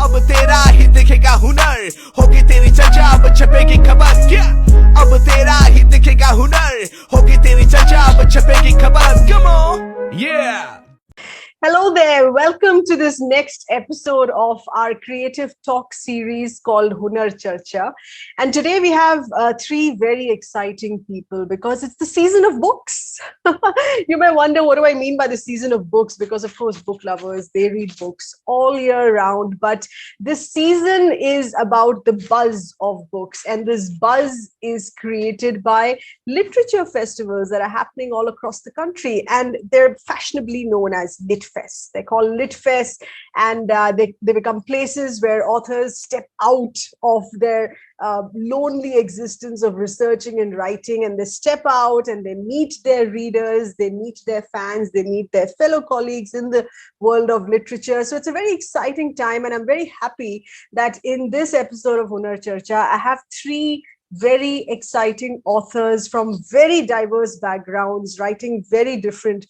अब तेरा ही दिखेगा हुनर, होगी तेरी चर्चा, अब छपेगी खबर. क्या अब तेरा ही दिखेगा हुनर, होगी तेरी चर्चा, अब छपेगी खबर. Come on, yeah. Hello there. Welcome to this next episode of our creative talk series called Hunar Charcha. And today we have three very exciting people because it's the season of books. You may wonder, what do I mean by the season of books? Because, of course, book lovers, they read books all year round. But this season is about the buzz of books. And this buzz is created by literature festivals that are happening all across the country. And they're fashionably known as Lit Fest. They're called Lit Fest, and they become places where authors step out of their lonely existence of researching and writing, and they step out and they meet their readers, they meet their fans, they meet their fellow colleagues in the world of literature. So it's a very exciting time, and I'm very happy that in this episode of Hunar Charcha, I have three very exciting authors from very diverse backgrounds writing very different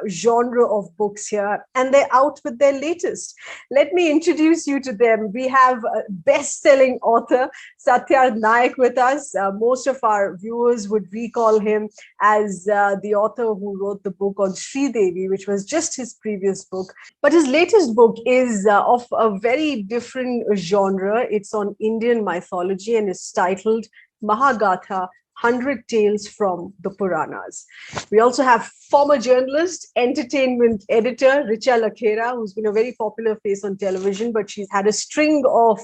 genre of books here, and they're out with their latest. Let me introduce you to them. We have best-selling author Satyarth Nayak with us. Most of our viewers would recall him as the author who wrote the book on Sri Devi, which was just his previous book. But his latest book is of a very different genre. It's on Indian mythology and is titled Mahagatha, 100 Tales from the Puranas. We also have former journalist, entertainment editor, Richa Lakhera, who's been a very popular face on television, but she's had a string of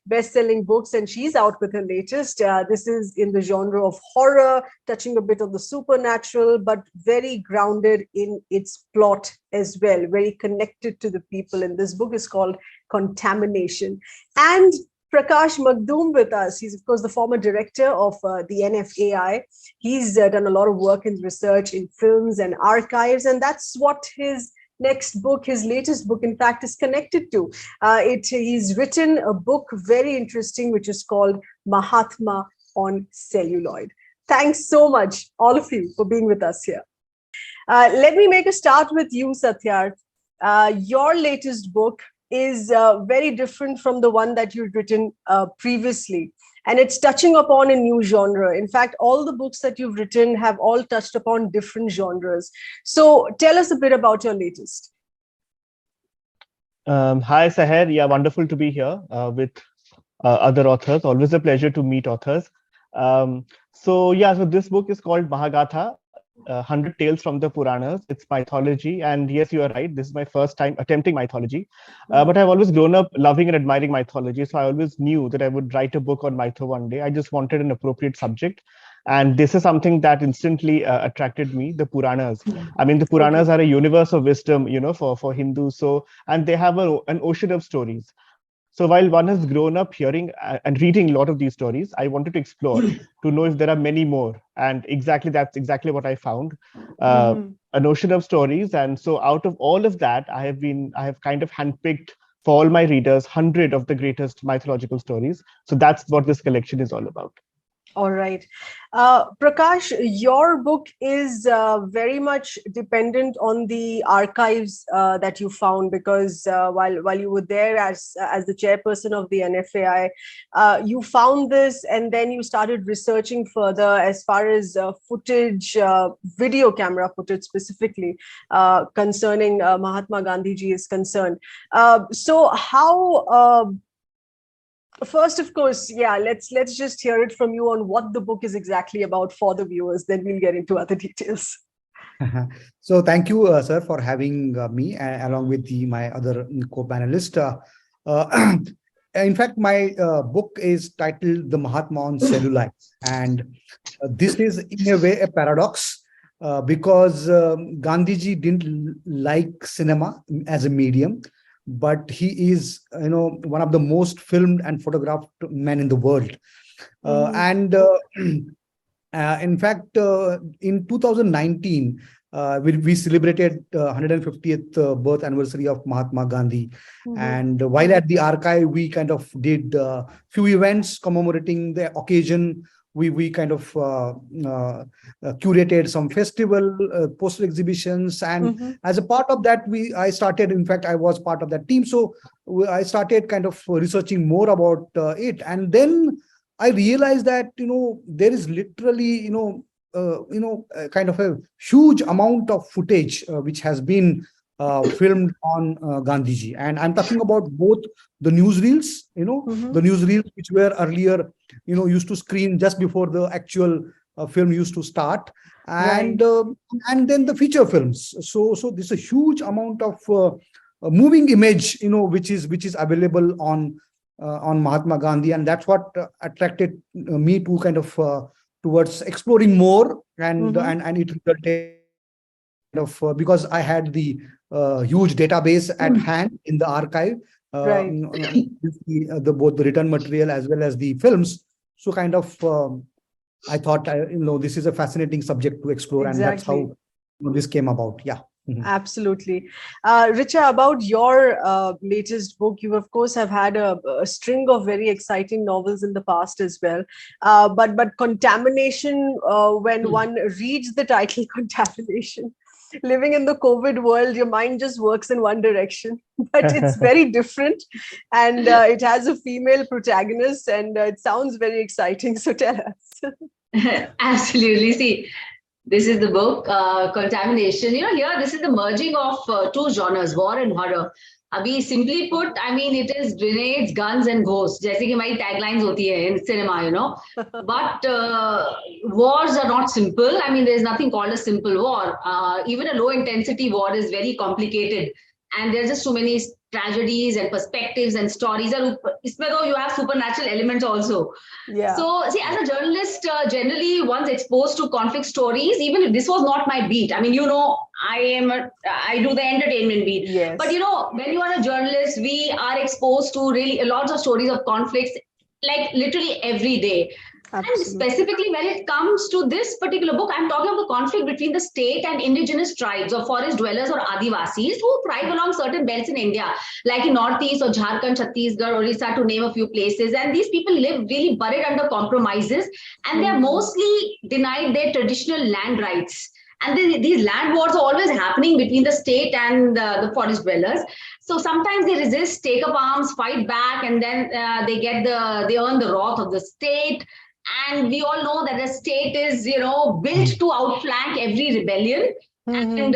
best-selling books, and she's out with her latest. This is in the genre of horror, touching a bit of the supernatural, but very grounded in its plot as well, very connected to the people. And this book is called Contamination. And Prakash Magdum with us. He's, of course, the former director of the NFAI. He's done a lot of work in research in films and archives, and that's what his next book, his latest book, in fact, is connected to. He's written a book very interesting, which is called Mahatma on Celluloid. Thanks so much, all of you, for being with us here. Let me make a start with you, Satyarth. Your latest book is very different from the one that you've written previously. And it's touching upon a new genre. In fact, all the books that you've written have all touched upon different genres. So tell us a bit about your latest. Hi, Saher. Yeah, wonderful to be here with other authors. Always a pleasure to meet authors. So this book is called Mahagatha, 100 Tales from the Puranas. It's mythology. And yes, you are right. This is my first time attempting mythology. But I've always grown up loving and admiring mythology. So I always knew that I would write a book on mytho one day. I just wanted an appropriate subject. And this is something that instantly attracted me, the Puranas. I mean, the Puranas are a universe of wisdom, for Hindus. So, and they have an ocean of stories. So while one has grown up hearing and reading a lot of these stories, I wanted to explore to know if there are many more. And that's exactly what I found, an ocean of stories. And so out of all of that, I have kind of handpicked for all my readers, 100 of the greatest mythological stories. So that's what this collection is all about. All right. Prakash, your book is very much dependent on the archives that you found, because while you were there as the chairperson of the NFAI, you found this and then you started researching further as far as footage, video camera footage specifically concerning Mahatma Gandhi ji is concerned. So how... First, of course, let's just hear it from you on what the book is exactly about for the viewers. Then we'll get into other details. So thank you, sir, for having me along with my other co-panelist. In fact, my book is titled The Mahatma on Celluloid. And this is in a way a paradox because Gandhiji didn't like cinema as a medium. But he is, one of the most filmed and photographed men in the world. In fact, in 2019, we celebrated 150th birth anniversary of Mahatma Gandhi. And while at the archive, we kind of did a few events commemorating the occasion. we kind of curated some festival poster exhibitions, and as a part of that, I started. In fact, I was part of that team, so I started kind of researching more about it, and then I realized that there is literally kind of a huge amount of footage which has been filmed on Gandhiji, and I'm talking about both the newsreels, the newsreels which were earlier, used to screen just before the actual film used to start, and then the feature films. So there's a huge amount of moving image, which is available on Mahatma Gandhi, and that's what attracted me to kind of towards exploring more, and it resulted because I had the huge database at hand in the archive, both the written material as well as the films. So kind of I thought this is a fascinating subject to explore, and that's how this came about. Yeah. Absolutely. Richa, about your latest book, you of course have had a string of very exciting novels in the past as well. But contamination, when one reads the title Contamination, living in the COVID world, your mind just works in one direction, but it's very different. And it has a female protagonist, and it sounds very exciting. So tell us. Absolutely. See, this is the book, Contamination. Here, this is the merging of two genres, war and horror. Abhi, simply put, I mean, it is grenades, guns, and ghosts. जैसे कि हमारी taglines होती है in cinema, But wars are not simple. I mean, there is nothing called a simple war. Even a low-intensity war is very complicated. And there's just so many tragedies and perspectives and stories. And isme though you have supernatural elements also. Yeah. So see, as a journalist, generally one's exposed to conflict stories, even if this was not my beat. I mean, I do the entertainment beat. Yes. But when you are a journalist, we are exposed to really lots of stories of conflicts, like literally every day. Absolutely. And specifically when it comes to this particular book, I'm talking of the conflict between the state and indigenous tribes or forest dwellers or Adivasis who thrive along certain belts in India, like in Northeast or Jharkhand, Chhattisgarh, Orissa, to name a few places. And these people live really buried under compromises, and they are mostly denied their traditional land rights. And these land wars are always happening between the state and the forest dwellers. So sometimes they resist, take up arms, fight back, and then they earn the wrath of the state. And we all know that the state is, built to outflank every rebellion. And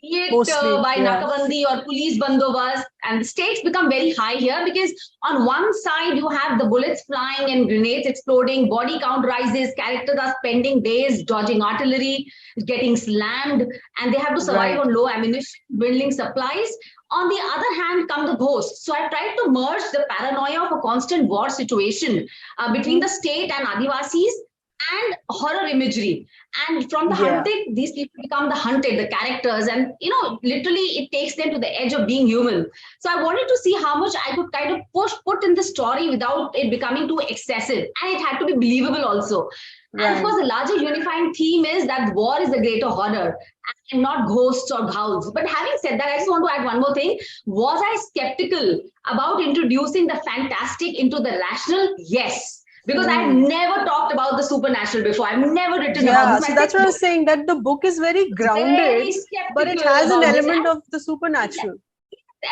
be it by Nakabandi or police bandobast, and the stakes become very high here because on one side you have the bullets flying and grenades exploding, body count rises, characters are spending days dodging artillery, getting slammed, and they have to survive on low ammunition, dwindling supplies. On the other hand come the ghosts. So I tried to merge the paranoia of a constant war situation between the state and Adivasis and horror imagery. And from the hunted, these people become the hunted, the characters, and literally it takes them to the edge of being human. So I wanted to see how much I could kind of put in the story without it becoming too excessive, and it had to be believable also. And of course, the larger unifying theme is that war is the greater horror and not ghosts or ghouls. But having said that, I just want to add one more thing. Was I skeptical about introducing the fantastic into the rational? Yes. Because I've never talked about the supernatural before. I've never written about this. So that's what I was saying, that the book is very grounded, but it has an element of the supernatural.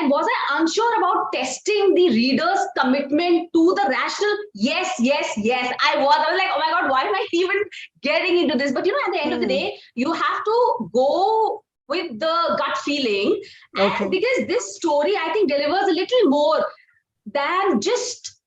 And was I unsure about testing the reader's commitment to the rational? Yes. I was like, oh my God, why am I even getting into this? But at the end of the day, you have to go with the gut feeling. And because this story, I think, delivers a little more than just,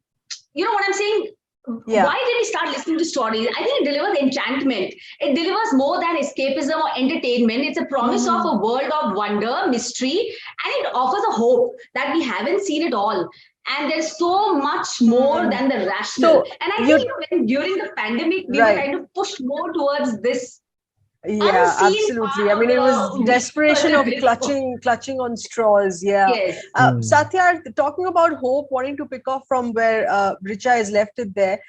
what I'm saying? Why did we start listening to stories? I think it delivers enchantment. It delivers more than escapism or entertainment. It's a promise of a world of wonder, mystery, and it offers a hope that we haven't seen it all. And there's so much more than the rational. And I think when during the pandemic, we were kind of pushed more towards this. Yeah, absolutely. I mean, it was desperation of clutching on straws. Yeah. Yes. Satyarth, talking about hope, wanting to pick up from where Richa has left it there.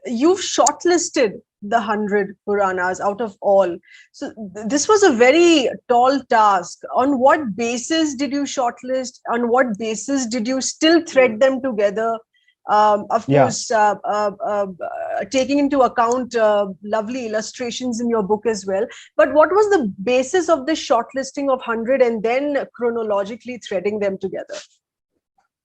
You've shortlisted the 100 Puranas out of all. So this was a very tall task. On what basis did you shortlist? On what basis did you still thread them together? Of course, taking into account lovely illustrations in your book as well. But what was the basis of this shortlisting of 100 and then chronologically threading them together?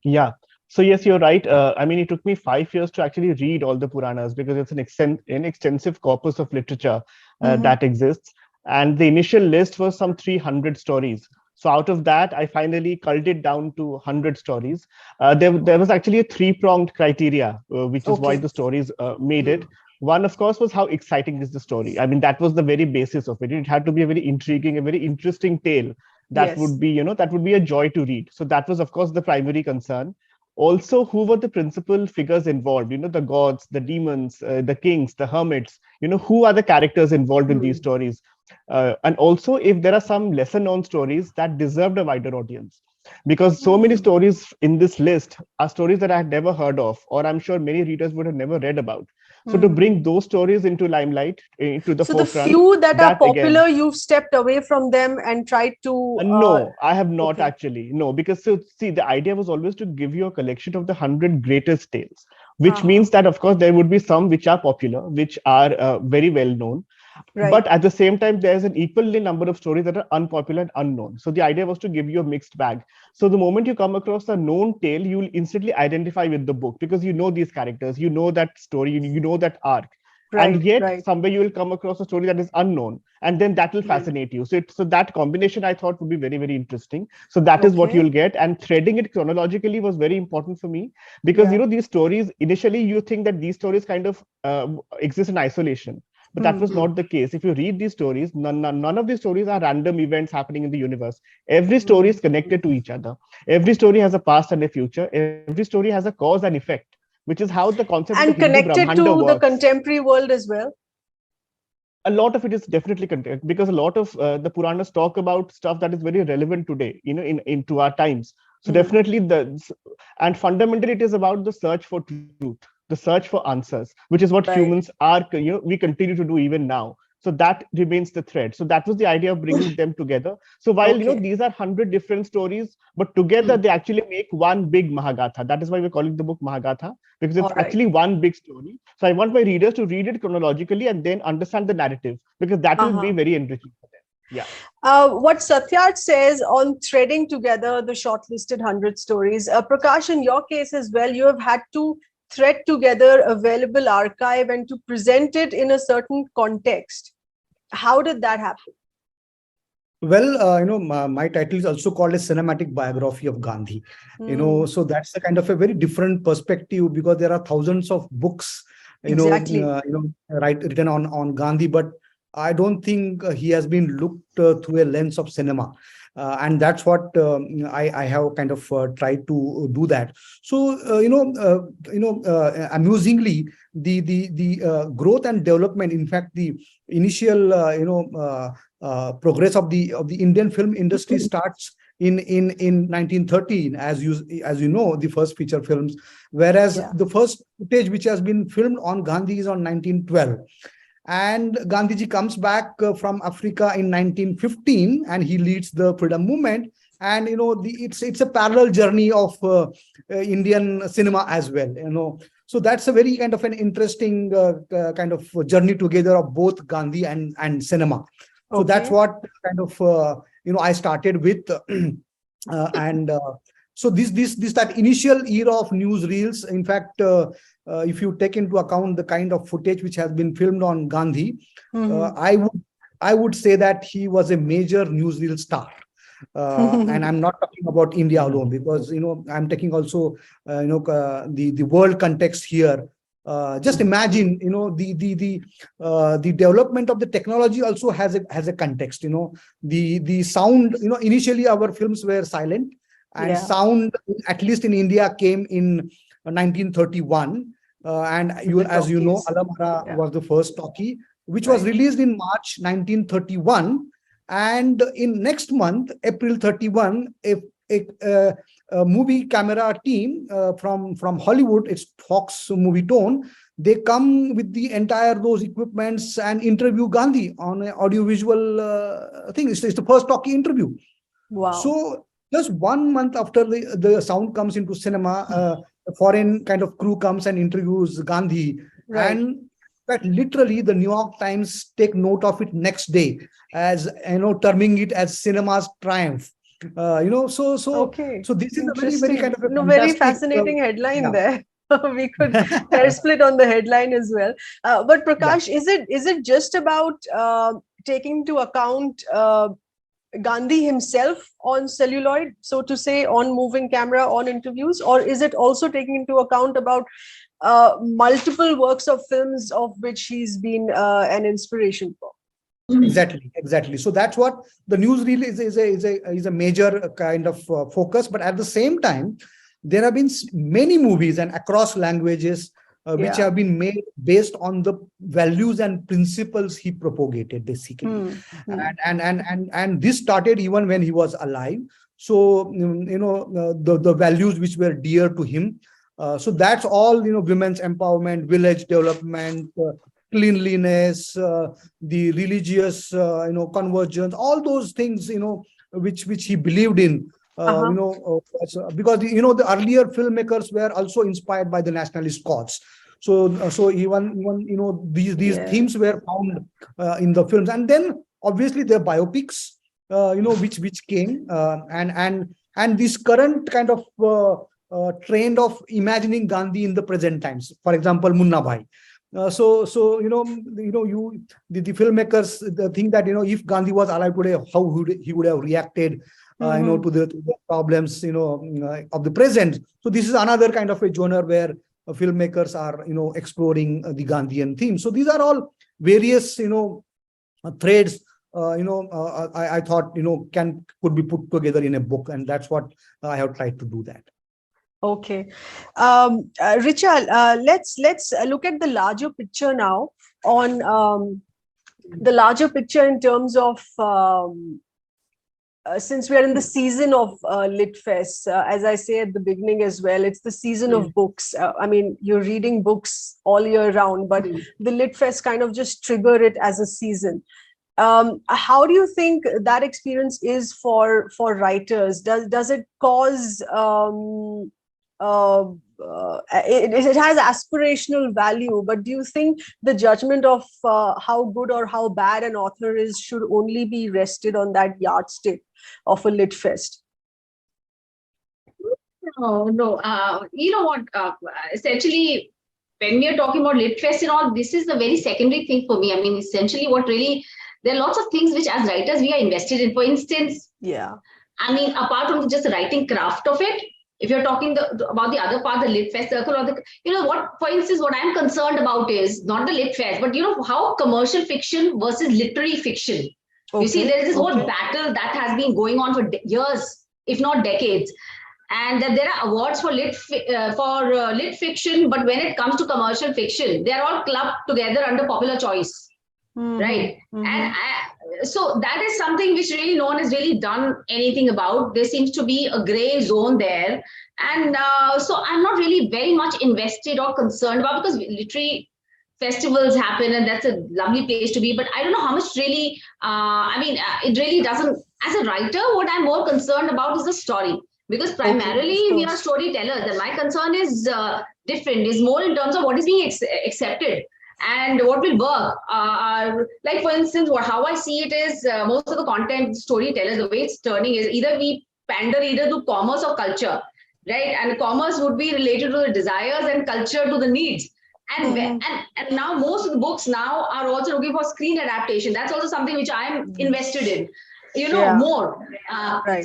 Yeah. So yes, you're right. I mean, it took me 5 years to actually read all the Puranas because it's an extensive corpus of literature that exists. And the initial list was some 300 stories. So out of that, I finally culled it down to 100 stories. There was actually a three-pronged criteria, which is why the stories made it. One, of course, was how exciting is the story. I mean, that was the very basis of it. It had to be a very intriguing, a very interesting tale that would be, that would be a joy to read. So that was, of course, the primary concern. Also, who were the principal figures involved? The gods, the demons, the kings, the hermits. Who are the characters involved in these stories? And also, if there are some lesser known stories that deserved a wider audience. Because so many stories in this list are stories that I had never heard of, or I'm sure many readers would have never read about. So to bring those stories into limelight, into the forefront. So the few that are popular, you've stepped away from them and tried to... No, I have not actually. No, because see, the idea was always to give you a collection of the 100 greatest tales, which means that, of course, there would be some which are popular, which are very well known. Right. But at the same time, there's an equally number of stories that are unpopular and unknown. So the idea was to give you a mixed bag. So the moment you come across a known tale, you'll instantly identify with the book because you know these characters, you know that story, you know that arc. Right, and yet somewhere you will come across a story that is unknown, and then that will fascinate you. So that combination I thought would be very, very interesting. So that is what you'll get. And threading it chronologically was very important for me because, these stories, initially you think that these stories kind of exist in isolation. But that was not the case. If you read these stories, none of these stories are random events happening in the universe. Every story is connected to each other. Every story has a past and a future. Every story has a cause and effect, which is how the concept and of the connected Hindu to works. The contemporary world as well. A lot of it is definitely connected because a lot of the Puranas talk about stuff that is very relevant today, into our times. So definitely and fundamentally it is about the search for truth, the search for answers, which is what humans are, we continue to do even now. So that remains the thread. So that was the idea of bringing them together. So while, these are 100 different stories, but together they actually make one big Mahagatha. That is why we're calling the book Mahagatha, because it's actually one big story. So I want my readers to read it chronologically and then understand the narrative, because that will be very enriching for them. Yeah. What Satyarth says on threading together the shortlisted 100 stories, Prakash, in your case as well, you have had to thread together available archive and to present it in a certain context. How did that happen? Well, my title is also called a cinematic biography of Gandhi. So that's a kind of a very different perspective because there are thousands of books, written on Gandhi, but I don't think he has been looked through a lens of cinema. And that's what I have kind of tried to do that. So amusingly, the growth and development, in fact, the initial progress of the Indian film industry starts in 1913, as you know, the first feature films, whereas the first footage which has been filmed on Gandhi is on 1912. And Gandhiji comes back from Africa in 1915, and he leads the freedom movement. And it's a parallel journey of Indian cinema as well. So that's a very kind of an interesting kind of journey together of both Gandhi and cinema. So that's what kind of I started with, so that initial era of newsreels. In fact, if you take into account the kind of footage which has been filmed on Gandhi, I would say that he was a major newsreel star. And I'm not talking about India alone, because I'm taking also the world context here. Just imagine, the development of the technology also has a context. The sound. Initially our films were silent, and sound, at least in India, came in 1931. And as you know, Alamara was the first talkie, which was released in March 1931. And in next month, April 31, a movie camera team from Hollywood, it's Fox Movie Tone, they come with the entire those equipments and interview Gandhi on an audiovisual thing. It's the first talkie interview. Wow. So just 1 month after the sound comes into cinema, foreign kind of crew comes and interviews Gandhi, Right. and that literally the New York Times take note of it next day as, terming it as cinema's triumph. Okay. So this is a very, very Interesting. kind of a No, very fantastic, fascinating headline yeah. there. We could hair split on the headline as well. But Prakash, is it just about taking into account Gandhi himself on celluloid, so to say, on moving camera, on interviews, or is it also taking into account about multiple works of films of which he's been an inspiration for? Exactly. So that's what the newsreel is a major kind of focus. But at the same time, there have been many movies and across languages which have been made based on the values and principles he propagated, basically. And this started even when he was alive. So the values which were dear to him. So that's all, women's empowerment, village development, cleanliness, the religious, convergence, all those things, which he believed in. Because the earlier filmmakers were also inspired by the nationalist cause. So even these themes were found in the films, and then obviously the biopics, which came, and this current kind of trend of imagining Gandhi in the present times. For example, Munna Bhai. The filmmakers think that if Gandhi was alive today, how he would have reacted, to the problems of the present. So this is another kind of a genre where filmmakers are exploring the Gandhian theme. So these are all various threads. I thought could be put together in a book, and that's what I have tried to do that. Okay, Richa, let's look at the larger picture now. On the larger picture in terms of since we are in the season of Lit Fest, as I say at the beginning as well, it's the season of books. I mean, you're reading books all year round, but the Lit Fest kind of just trigger it as a season. How do you think that experience is for writers? Does it cause it has aspirational value, but do you think the judgment of how good or how bad an author is should only be rested on that yardstick of a Lit Fest? No. You know what? Essentially, when we are talking about Lit Fest and all, this is a very secondary thing for me. I mean, essentially, there are lots of things which, as writers, we are invested in. For instance, I mean, apart from just the writing craft of it, if you're talking about the other part, the Lit Fest circle, or for instance, what I'm concerned about is not the Lit Fest, but how commercial fiction versus literary fiction. You see, there is this whole battle that has been going on for years, if not decades, and that there are awards for lit fiction, but when it comes to commercial fiction, they are all clubbed together under popular choice. Right. And so that is something which really no one has really done anything about. There seems to be a gray zone there. And so I'm not really very much invested or concerned about, because literary festivals happen and that's a lovely place to be. But I don't know how much really, it really doesn't. As a writer, what I'm more concerned about is the story. Because primarily we are storytellers, and my concern is different, is more in terms of what is being accepted and what will work. Like, for instance, how I see it is most of the content storytellers, the way it's turning is either we pander either to commerce or culture, right? And commerce would be related to the desires and culture to the needs. And, and now most of the books now are also looking for screen adaptation. That's also something which I'm invested in. More.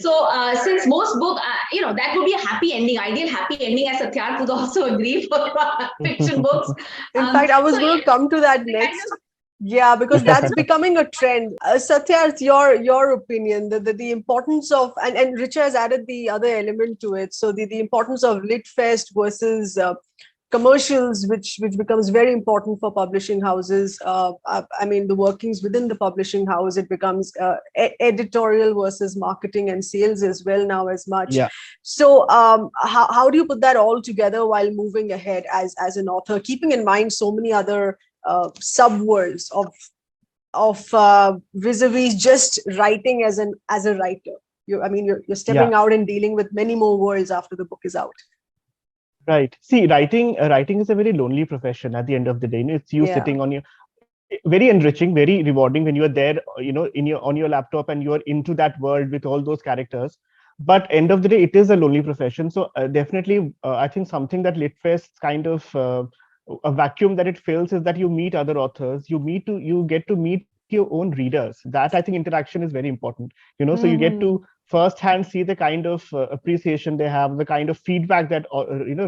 So since most book, that would be a happy ending, ideal happy ending, as Satyarth would also agree for fiction books. In fact, I was going to come to that next. Yeah, because that's becoming a trend. Satyarth, your opinion, the importance of, and Richa has added the other element to it. So the importance of Lit Fest versus commercials, which becomes very important for publishing houses. I mean, the workings within the publishing house, it becomes editorial versus marketing and sales as well now as much. Yeah. So how do you put that all together while moving ahead as an author, keeping in mind so many other subworlds of vis-a-vis just writing as a writer? You're stepping out and dealing with many more worlds after the book is out. Right. See, writing is a very lonely profession at the end of the day. It's you Yeah. sitting on your, very enriching, very rewarding when you are there, in your on your laptop and you are into that world with all those characters. But end of the day, it is a lonely profession. So definitely, I think something that Litfest kind of a vacuum that it fills is that you meet other authors, you get to meet your own readers. That I think interaction is very important. So you get Hmm. to firsthand see the kind of appreciation they have, the kind of feedback that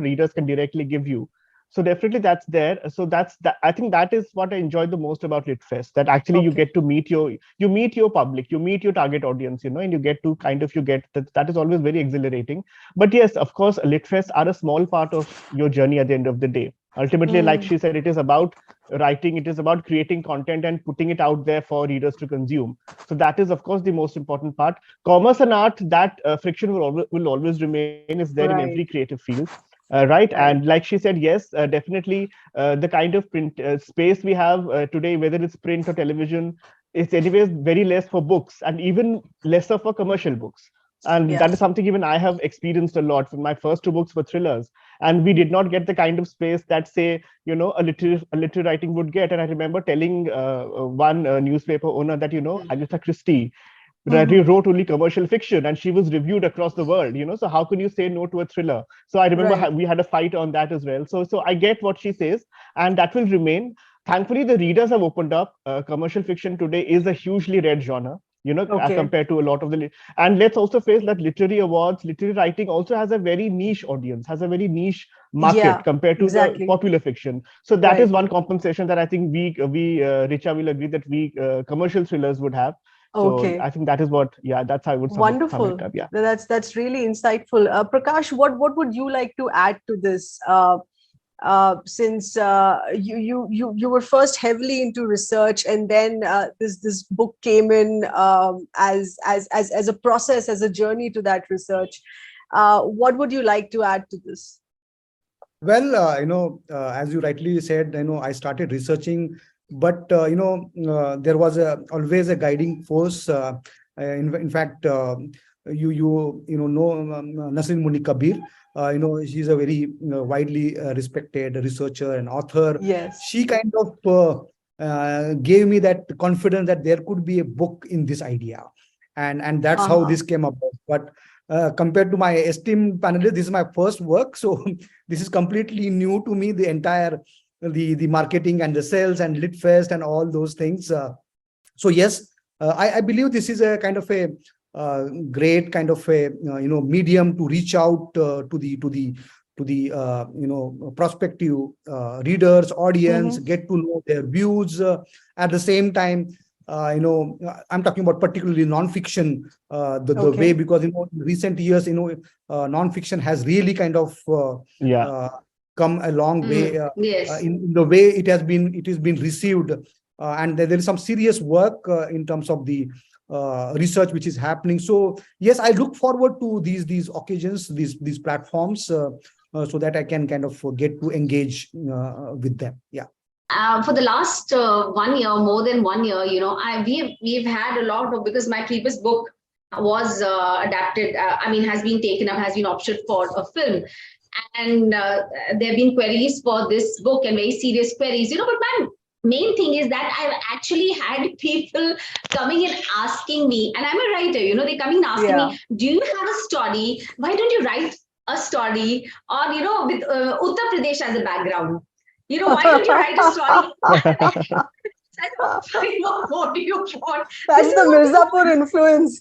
readers can directly give you. So definitely that's there. So that's that. I think that is what I enjoyed the most about Litfest. That actually you Okay. get to meet your public, you meet your target audience, and you get to you get that. That is always very exhilarating. But yes, of course, Litfest are a small part of your journey at the end of the day. Ultimately, like Hmm. she said, it is about writing, it is about creating content and putting it out there for readers to consume. So that is, of course, the most important part. Commerce and art, that friction will always remain. Is there in every Right. creative field. Right, and Right. like she said, yes, definitely, the kind of print space we have today, whether it's print or television, it's anyways very less for books and even lesser for commercial books. And Yeah. that is something even I have experienced a lot. My first two books were thrillers, and we did not get the kind of space that, say, a literary writing would get. And I remember telling one newspaper owner that, Agatha Christie that Hmm. he wrote only commercial fiction, and she was reviewed across the world. So how can you say no to a thriller? So I remember Right. we had a fight on that as well. So I get what she says, and that will remain. Thankfully, the readers have opened up. Commercial fiction today is a hugely read genre, Okay. compared to a lot of and let's also face that literary awards, literary writing also has a very niche audience, has a very niche market Yeah. compared to the Exactly. popular fiction. So that is Right. one compensation that I think we Richa will agree that we commercial thrillers would have. So Okay. I think that is what, yeah, that's how I would sum it Wonderful. up. Yeah. That's really insightful. Prakash, what would you like to add to this? Since you were first heavily into research, and then this book came in as a process, as a journey to that research. What would you like to add to this? Well, as you rightly said, I started researching, but there was always a guiding force. In fact, Nasrin Muni Kabir. She's a very widely respected researcher and author. Yes. She kind of gave me that confidence that there could be a book in this idea, and that's how Uh-huh. this came about. But compared to my esteemed panelists, this is my first work, so this is completely new to me. The entire the marketing and the sales and Litfest and all those things. So yes, I believe this is a kind of a great kind of a medium to reach out to the prospective readers, audience, Hmm. get to know their views. At the same time, I'm talking about particularly non-fiction, the way, Okay. because in recent years, non-fiction has really kind of Yeah. uh, come a long way Yes. in the way it has been received, and there is some serious work in terms of the research which is happening. So yes, I look forward to these occasions, these platforms, so that I can kind of get to engage with them. Yeah. For the last 1 year, more than 1 year, we've had a lot of, because my previous book was adapted. I mean, has been taken up, has been optioned for a film, and there have been queries for this book and very serious queries. But my main thing is that I've actually had people coming and asking me, and I'm a writer. They coming and asking Yeah. me, "Do you have a story? Why don't you write a story?" Or with Uttar Pradesh as a background. Why don't you write a story? I know, what do you want? This That's is the what you Mirzapur want. influence.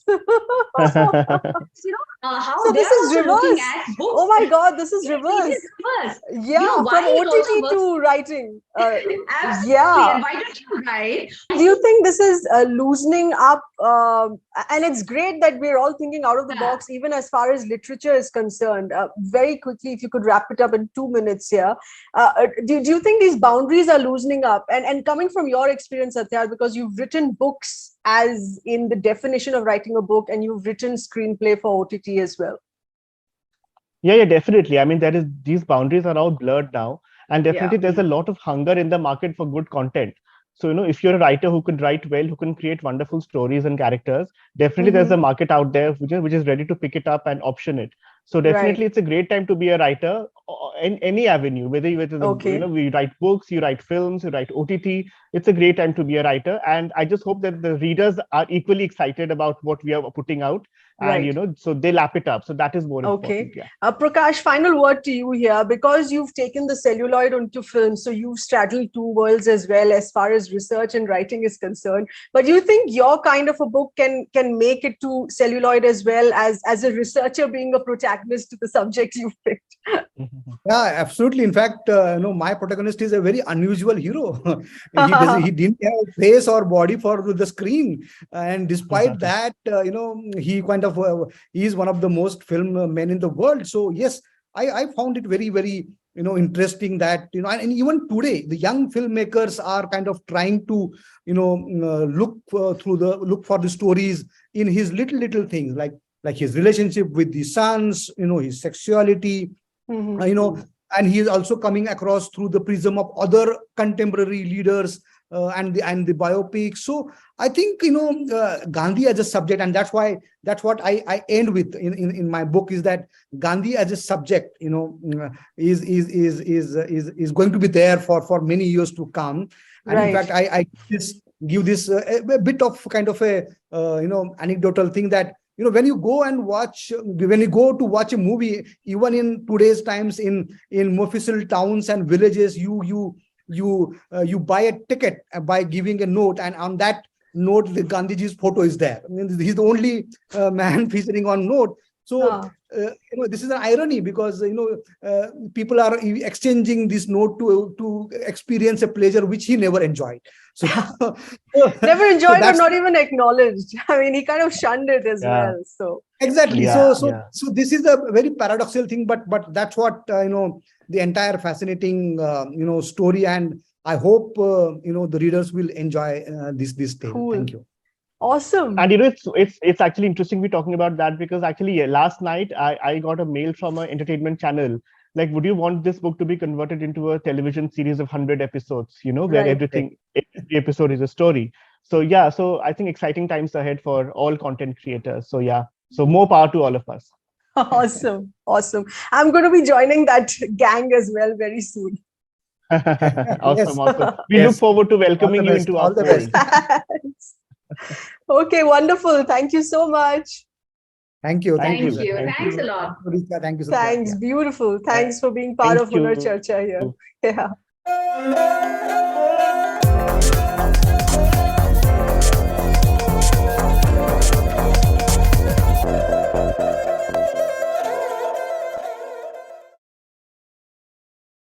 How So they're this is also looking reverse. at Oh books. my God, this is Yes, it reverse. is reverse. Yeah, Why from it also OTT works. to writing. Absolutely. Yeah. And why don't you write? Do you think this is loosening up? And it's great that we're all thinking out of the Yeah. box, even as far as literature is concerned. Very quickly, if you could wrap it up in 2 minutes here, do you think these boundaries are loosening up? And coming from your experience, Satyarth, because you've written books as in the definition of writing a book, and you've written screenplay for OTT as well. Yeah, definitely. I mean, these boundaries are all blurred now, and Yeah. definitely there's a lot of hunger in the market for good content. So, if you're a writer who can write well, who can create wonderful stories and characters, definitely there's a Mm-hmm. market out there which is ready to pick it up and option it. So Right. definitely it's a great time to be a writer. in any avenue, whether Okay. we write books, you write films, you write OTT. It's a great time to be a writer, and I just hope that the readers are equally excited about what we are putting out, and Right. so they lap it up. So that is more Okay. important. Yeah. Prakash, final word to you here, because you've taken the celluloid onto film, so you've straddled two worlds as well as far as research and writing is concerned. But you think your kind of a book can make it to celluloid as well, as a researcher being a protagonist to the subject you've picked? Yeah, absolutely. In fact, my protagonist is a very unusual hero. He didn't have face or body for the screen, and despite that, he kind of he is one of the most film men in the world. So yes, I found it very, very interesting that and even today the young filmmakers are kind of trying to look for the stories in his little things, like his relationship with the sons, his sexuality. And he is also coming across through the prism of other contemporary leaders, and the biopics. So I think Gandhi as a subject, and that's what I end with in my book, is that Gandhi as a subject is going to be there for many years to come. And Right. in fact, I give this a bit of kind of a anecdotal thing, that when you go to watch a movie, even in today's times, in Mofussil towns and villages, you buy a ticket by giving a note, and on that note the Gandhiji's photo is there. I mean, he's the only man featuring on note. So this is an irony, because people are exchanging this note to experience a pleasure which he never enjoyed. So Never enjoyed, so or not even acknowledged. I mean, he kind of shunned it as well. So exactly. Yeah, So this is a very paradoxical thing, but that's what the entire fascinating story, and I hope the readers will enjoy this tale. Cool. Thank you. Awesome. And it's actually interesting we're talking about that, because actually last night I got a mail from an entertainment channel, like, would you want this book to be converted into a television series of 100 episodes, where Right. every episode is a story. So yeah, so I think exciting times ahead for all content creators. So yeah, so more power to all of us. Awesome. I'm going to be joining that gang as well very soon. Awesome. We Yes. look forward to welcoming you into our All the best. fold. Okay, wonderful. Thank you so much. Thank you. Thank you. Thank Thanks you. a lot. Richa, thank you so much. Thanks. Yeah. Beautiful. Thanks for being part Thank of Hunar you. Charcha here. Yeah.